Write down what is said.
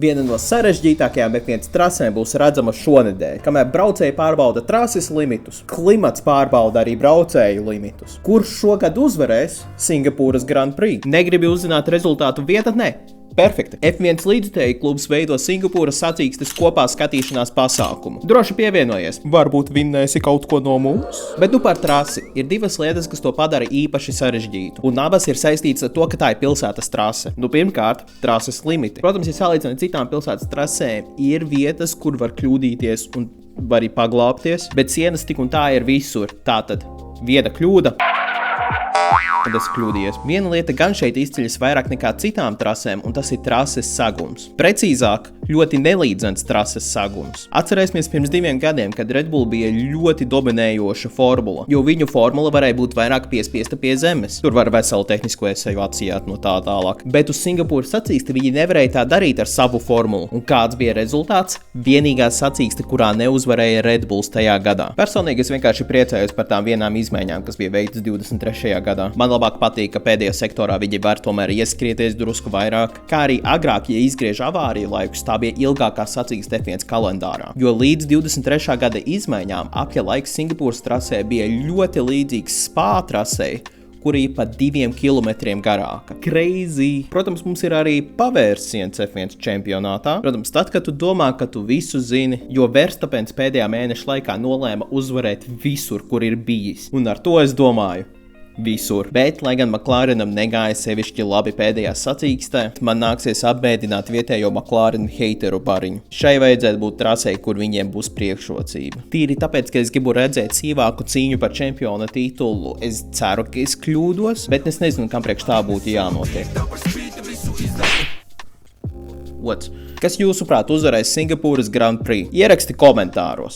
Viena no sarežģītākajām F1 trasēm būs redzama šonedēļ, kamēr braucēji pārbauda trases limitus, klimats pārbauda arī braucēju limitus. Kurš šogad uzvarēs Singapūras Grand Prix? Negribi uzzināt rezultātu vietatnē? Perfekti. F1 līdzutēju klubs veido Singapūras sacīkstes kopā skatīšanās pasākumu. Droši pievienojies. Varbūt vinnēsi kaut ko no mums? Bet par trasi ir divas lietas, kas to padara īpaši sarežģītu. Un abas ir saistītas ar to, ka tā ir pilsētas trase. Pirmkārt, trases limiti. Protams, ja salīdzinām ar citām pilsētas trasēm, ir vietas, kur var kļūdīties un var arī paglābties, bet sienas tik un tā ir visur. Tātad viena kļūda. Tad es kļūdījos. Viena lieta gan šeit izceļas vairāk nekā citām trasēm, un tas ir trases sagums. Precīzāk, ļoti nelīdzens trases sagums. Atcerēsimies pirms 2 gadiem, kad Red Bull bija ļoti dominējoša formula, jo viņu formula varēja būt vairāk piespiesta pie zemes. Tur var veselu tehnisko eseju atsijāt no tā tālāk. Bet uz Singapūras sacīksti viņi nevarēja tā darīt ar savu formulu. Un kāds bija rezultāts? Vienīgā sacīkste, kurā neuzvarēja Red Bulls tajā gadā. Personīgi es vienkārši priecājos par tām vienām izmaiņām, kas bija veiktas 23. gadā. Man labāk patīk, ka pēdējā sektorā viņi var tomēr ieskrieties drusku vairāk, kā arī agrāk, ja izgriež avāriju laikus, tā bija ilgākā sacīkste F1 kalendārā. Jo līdz 23. gada izmaiņām apja laiks Singapūras trasē bija ļoti līdzīgs Spa trasei, kur ir pat 2 kilometriem garāka. Crazy! Protams, mums ir arī pavērsiens F1 čempionātā. Protams, tad, kad tu domā, ka tu visu zini, jo Verstapens pēdējā mēneša laikā nolēma uzvarēt visur, kur ir bijis. Un ar to es domāju. Visur. Bet, lai gan McLarenam negāja sevišķi labi pēdējā sacīkstē, man nāksies apbēdināt vietējo McLaren heiteru bariņu. Šai vajadzētu būt trasei, kur viņiem būs priekšrocība. Tīri tāpēc, ka es gribu redzēt sīvāku cīņu par čempiona titulu. Es ceru, ka es kļūdos, bet es nezinu, kam priekš tā būtu jānotiek. Kas jūsuprāt uzvarēs Singapūras Grand Prix? Ieraksti komentāros!